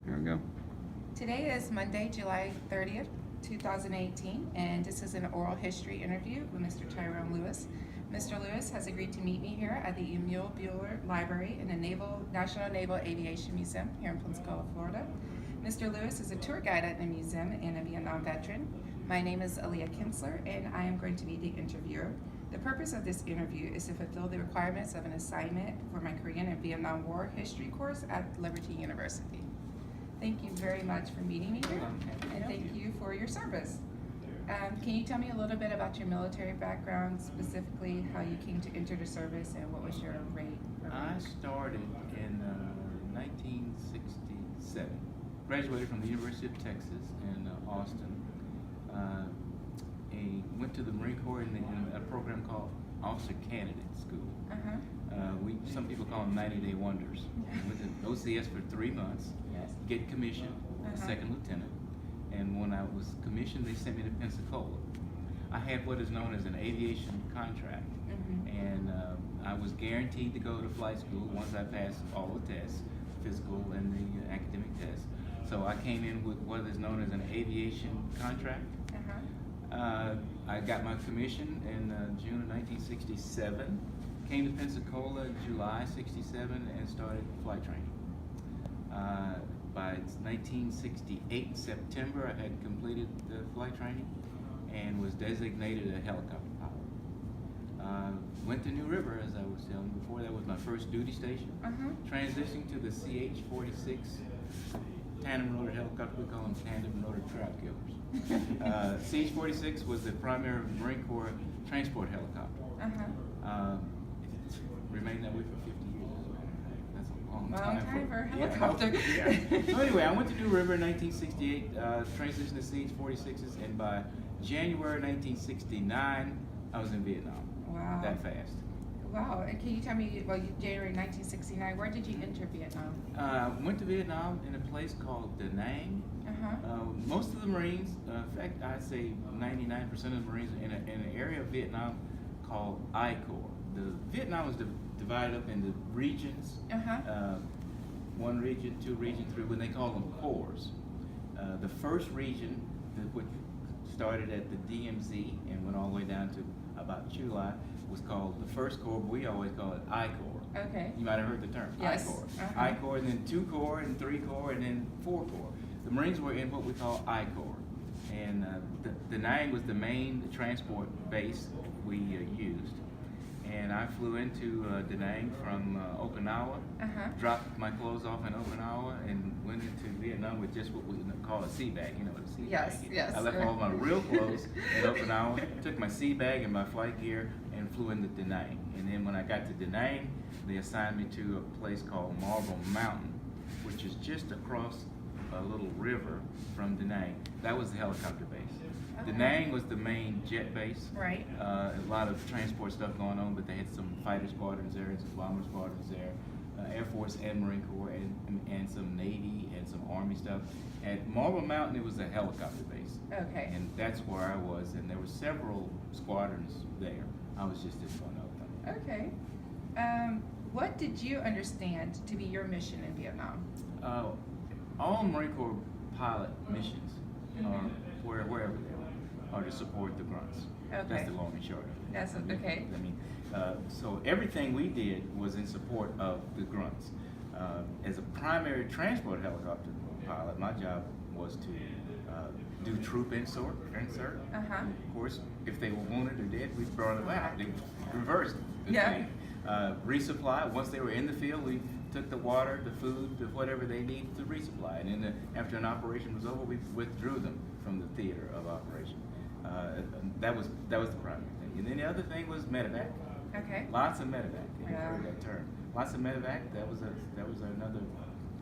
There we go. Today is Monday, July 30th, 2018, and this is an oral history interview with Mr. Tyrone Lewis. Mr. Lewis has agreed to meet me here at the Emil Bueller Library in the National Naval Aviation Museum here in Pensacola, Florida. Mr. Lewis is a tour guide at the museum and a Vietnam veteran. My name is Aaliyah Kinsler, and I am going to be the interviewer. The purpose of this interview is to fulfill the requirements of an assignment for my Korean and Vietnam War history course at Liberty University. Thank you very much for meeting me here, and thank you for your service. Can you tell me a little bit about your military background, specifically how you came to enter the service and what was your rate? I started in 1967. Graduated from the University of Texas in Austin. Went to the Marine Corps in a program called Officer Candidate School. Some people call them 90-day wonders. Went to OCS for 3 months. Yes. Get commissioned, second lieutenant. And when I was commissioned, they sent me to Pensacola. I had what is known as an aviation contract. And I was guaranteed to go to flight school once I passed all the tests, physical and the academic tests. So I came in with what is known as an aviation contract. I got my commission in June of 1967, came to Pensacola in July 67 and started flight training. By 1968 September, I had completed the flight training and was designated a helicopter pilot. Went to New River, as I was telling you before. That was my first duty station. Transitioning to the CH-46 tandem rotor helicopter. We call them tandem rotor trap killers. CH-46 was the primary Marine Corps transport helicopter. It's remained that way for 50 years. That's a long time for a helicopter. Yeah. So anyway, I went to New River in 1968, transitioned to CH-46s, and by January 1969, I was in Vietnam. Wow. That fast. Wow. And can you tell me, January 1969, where did you enter Vietnam? Went to Vietnam in a place called Da Nang. Most of the Marines, in fact, I'd say 99% of the Marines are in an area of Vietnam called I Corps. Vietnam was divided up into regions, 1 region, 2 region, 3, when they call them corps. The first region, which started at the DMZ and went all the way down to about Chulai, was called the First Corps, but we always call it I Corps. Okay. You might have heard the term, Yes. I Corps. I Corps, and then 2 Corps, and 3 Corps, and then 4 Corps. The Marines were in what we call I Corps. And Da Nang was the main transport base we used. And I flew into Da Nang from Okinawa, dropped my clothes off in Okinawa, and went into Vietnam with just what we call a sea bag. You know what a sea Yes, bag is? yes. I left all my real clothes in Okinawa, took my sea bag and my flight gear, and flew into Da Nang. And then when I got to Da Nang, they assigned me to a place called Marble Mountain, which is just across a little river from Da Nang. That was the helicopter base. Da Nang was the main jet base. Right. A lot of transport stuff going on, but they had some fighter squadrons there and some bomber squadrons there, Air Force and Marine Corps, and some Navy and some Army stuff. At Marble Mountain, it was a helicopter base. Okay. And that's where I was, and there were several squadrons there. I was just in one of them. Okay. What did you understand to be your mission in Vietnam? All Marine Corps pilot missions, wherever they are to support the grunts. Okay. That's the long and short of it. That's okay. I mean, so everything we did was in support of the grunts. As a primary transport helicopter pilot, my job was to do troop insert. Of course, if they were wounded or dead, we brought them out. They reversed the thing. Resupply. Once they were in the field, we took the water, the food, whatever they needed to resupply. And then after an operation was over, we withdrew them from the theater of operation. That was the primary thing. And then the other thing was medevac. Okay. Lots of medevac. You heard that term. Lots of medevac. That was another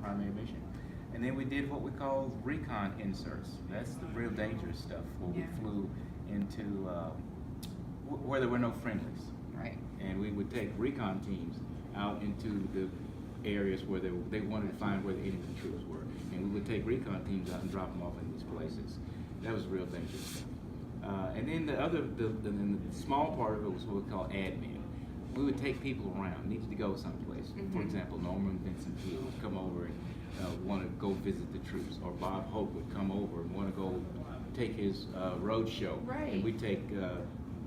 primary mission. And then we did what we call recon inserts. That's the real dangerous stuff where we flew into where there were no friendlies. Right. And we would take recon teams out into the areas where they wanted to find where the enemy troops were. And we would take recon teams out and drop them off in these places. That was real dangerous stuff. And then the small part of it was what we call admin. We would take people around, needed to go someplace. For example, Norman Vincent Peale would come over and want to go visit the troops, or Bob Hope would come over and want to go take his road show. Right. And we take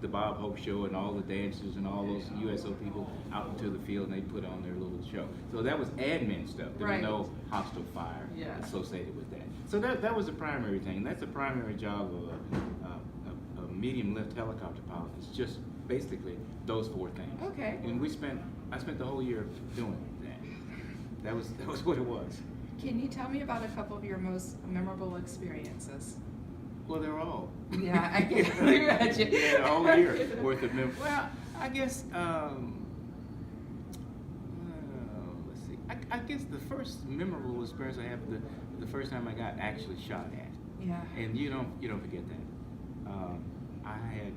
the Bob Hope show and all the dancers and all those USO people out into the field, and they put on their little show. So that was admin stuff. There Right. was no hostile fire Yeah. associated with that. So that was the primary thing. And that's the primary job of a medium lift helicopter pilot. It's just basically those four things. Okay. And I spent the whole year doing that. That was what it was. Can you tell me about a couple of your most memorable experiences? Well, they're all. Yeah, I can imagine. Yeah, a whole year worth of memories. Well, I guess, let's see. I guess the first memorable experience I had, the first time I got actually shot at. Yeah. And you don't forget that. I had,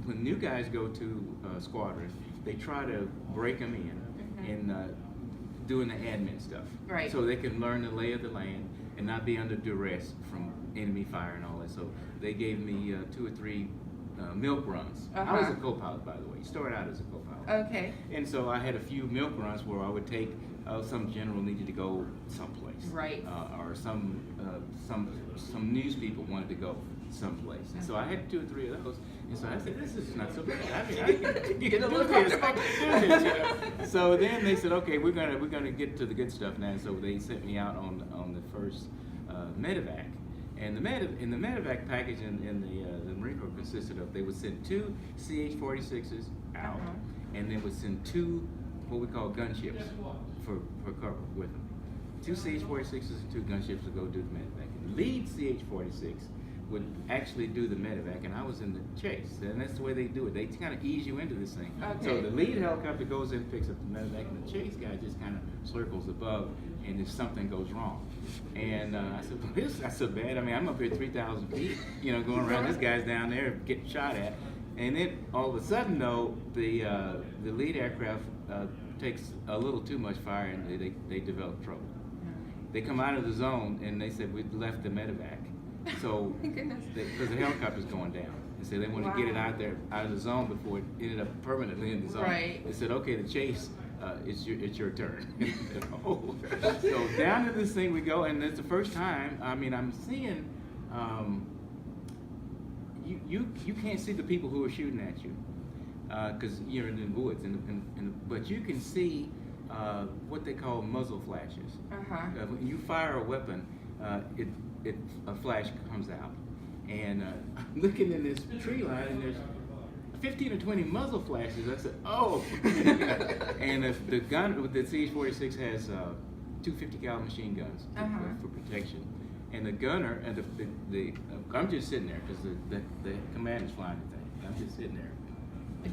when new guys go to squadron, they try to break them in and doing the admin stuff. Right. So they can learn the lay of the land and not be under duress from enemy fire and all that. So they gave me 2 or 3 milk runs. I was a co-pilot, by the way. Started out as a co-pilot. Okay. And so I had a few milk runs where I would take some general needed to go someplace. Right. Or some news people wanted to go someplace. And so I had 2 or 3 of those. And so I said, this is not so bad. I mean, I can Get a do little this. I comfortable. can do this, you know? So then they said, okay, we're gonna get to the good stuff now. So they sent me out on the first medevac. And the medevac package in the Marine Corps consisted of, they would send 2 CH-46s out, and they would send 2 what we call gunships for cover with them. 2 CH-46s and 2 gunships would go do the medevac. And the lead CH-46 would actually do the medevac, and I was in the chase. And that's the way they do it. They kind of ease you into this thing. Okay. So the lead helicopter goes in, picks up the medevac, and the chase guy just kind of circles above, and if something goes wrong. And I said, well, this is not so bad. I mean, I'm up here 3,000 feet, you know, going around. This guy's down there getting shot at. And then all of a sudden, though, the lead aircraft takes a little too much fire, and they develop trouble. They come out of the zone, and they said, we left the medevac. So, because the helicopter's going down. And so they want to get it out of the zone before it ended up permanently in the zone. Right. They said, okay, the chase, it's your turn. So down to this thing we go, and it's the first time, I mean, I'm seeing, you can't see the people who are shooting at you, because you're in the woods, but you can see what they call muzzle flashes. When you fire a weapon, a flash comes out, and I'm looking in this tree line, and there's 15 or 20 muzzle flashes. I said, oh. And the gun with the CH-46 has 250 caliber machine guns for protection, and the gunner and I'm just sitting there because the commander's flying the thing. I'm just sitting there.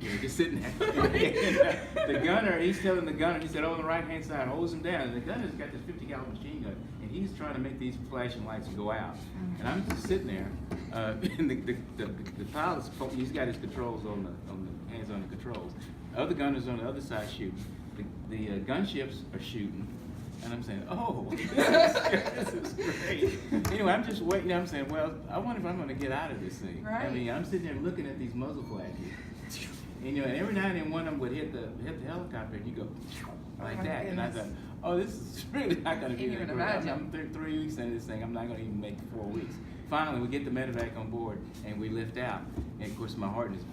You know, just sitting there. And, the gunner, he's telling the gunner, he said, on the right-hand side, holds him down. And the gunner's got this 50 caliber machine gun, and he's trying to make these flashing lights go out. And I'm just sitting there, and the pilot's, he's got his controls on the hands on the controls. Other gunners on the other side shooting. The gunships are shooting. And I'm saying, oh, this is great. Anyway, I'm just waiting. I'm saying, well, I wonder if I'm going to get out of this thing. Right. I mean, I'm sitting there looking at these muzzle flashes. And, you know, and every now and then one of them would hit the helicopter, and you go like that. And I thought, oh, this is really not going to be that great. I'm 3 weeks into this thing. I'm not going to even make 4 weeks. Finally, we get the medevac on board, and we lift out. And of course, my heart is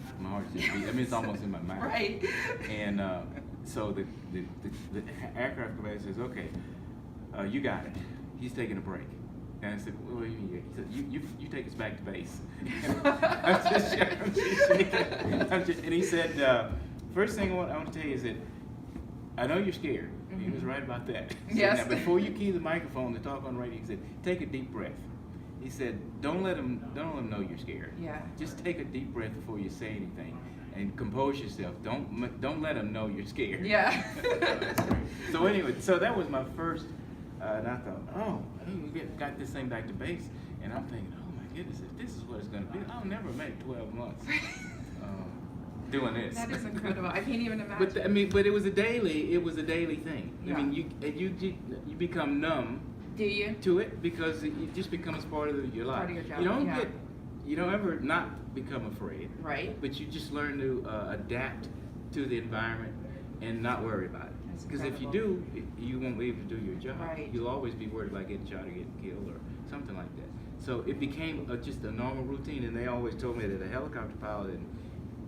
just beating. I mean, it's almost in my mouth. Right. And so the aircraft commander says, okay, you got it. He's taking a break. And I said, what do you mean? He said, you take us back to base. I'm just shaking. And he said, first thing I want to tell you is that I know you're scared. He was right about that. He said, now, before you key the microphone to talk on radio, he said, take a deep breath. He said, don't let them know you're scared. Yeah. Just take a deep breath before you say anything, and compose yourself. Don't let them know you're scared. Yeah. So anyway, so that was my first, and I thought, oh, we got this thing back to base, and I'm thinking, oh my goodness, if this is what it's going to be, I'll never make 12 months doing this. That is incredible. I can't even imagine. But it was a daily thing. Yeah. I mean, you become numb. Do you? To it, because it just becomes part of your life. Part of your job, You don't ever not become afraid. Right. But you just learn to adapt to the environment and not worry about it. That's Because if you incredible. do, you won't be able to do your job. Right. You'll always be worried about getting shot or getting killed or something like that. So it became just a normal routine, and they always told me that a helicopter pilot in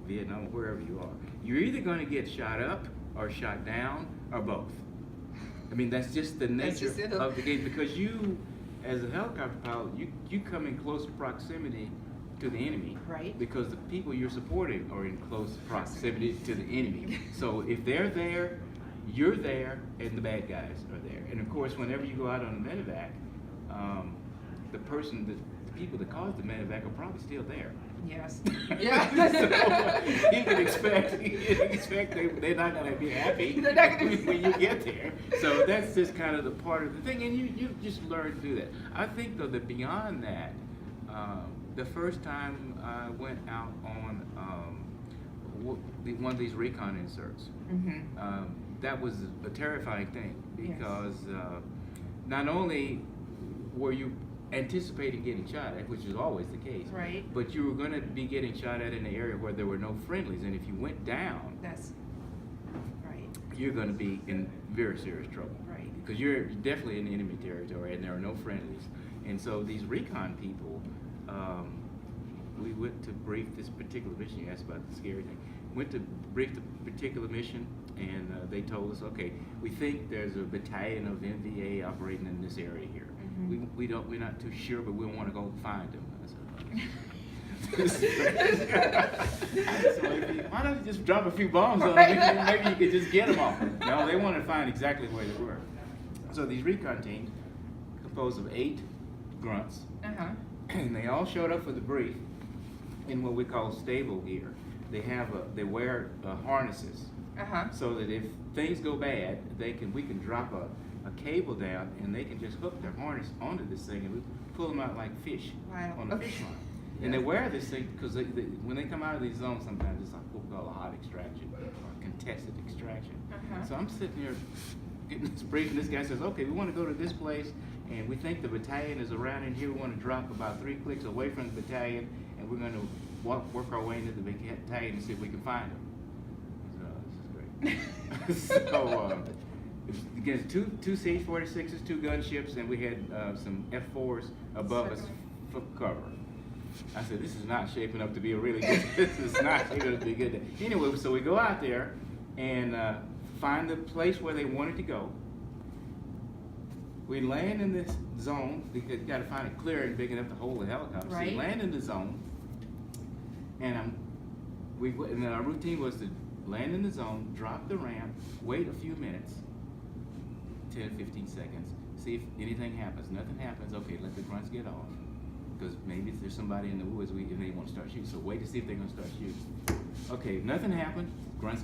Vietnam, wherever you are, you're either going to get shot up or shot down or both. I mean, that's just the That's nature just it. of the game, because you, as a helicopter pilot, you come in close proximity to the enemy. Right. Because the people you're supporting are in close proximity to the enemy. So if they're there, you're there, and the bad guys are there. And of course, whenever you go out on a medevac, the people that caused the medevac are probably still there. Yes. So you can expect they're not gonna be happy They're not gonna be when you get there. So that's just kind of the part of the thing, and you just learn to do that. I think though that beyond that, the first time I went out on one of these recon inserts, Mm-hmm. that was a terrifying thing, Yes. because not only were you anticipating getting shot at, which is always the case, Right. but you were going to be getting shot at in an area where there were no friendlies, and if you went down, That's right. you're going to be in very serious trouble. Right. Because you're definitely in enemy territory, and there are no friendlies. And so these recon people, we went to brief this particular mission. You asked about the scary thing. Went to brief the particular mission, and they told us, okay, we think there's a battalion of NVA operating in this area here. Mhm. We're not too sure, but we want to go find them. I said, why don't you just drop a few bombs on them? And maybe you could just get them all. No, they want to find exactly where they were. So these recon teams, composed of 8 grunts, Uh-huh. and they all showed up for the brief in what we call stable gear. They wear harnesses, Uh-huh. so that if things go bad, we can drop a cable down, and they can just hook their harness onto this thing, and we pull them out like fish Wow. on a fish line. And they wear this thing because when they come out of these zones, sometimes it's like what we call a hot extraction or contested extraction. Uh-huh. So I'm sitting here getting this brief, and this guy says, okay, we want to go to this place, and we think the battalion is around in here. We want to drop about 3 clicks away from the battalion, and we're going to work our way into the battalion and see if we can find them. So this is great. So against two CH-46s, 2 gunships, and we had some F-4s above us for cover. I said, this is not shaping up to be a really good, this is not shaping up to be a good day. Anyway, so we go out there and find the place where they wanted to go. We land in this zone, because you got to find a clearing big enough to hold the helicopter. So Right. we land in the zone, and and our routine was to land in the zone, drop the ramp, wait a few minutes, 10, 15 seconds, see if anything happens. Nothing happens, okay, let the grunts get off. Because maybe if there's somebody in the woods and they want to start shooting. So wait to see if they're going to start shooting. Okay, nothing happened, grunts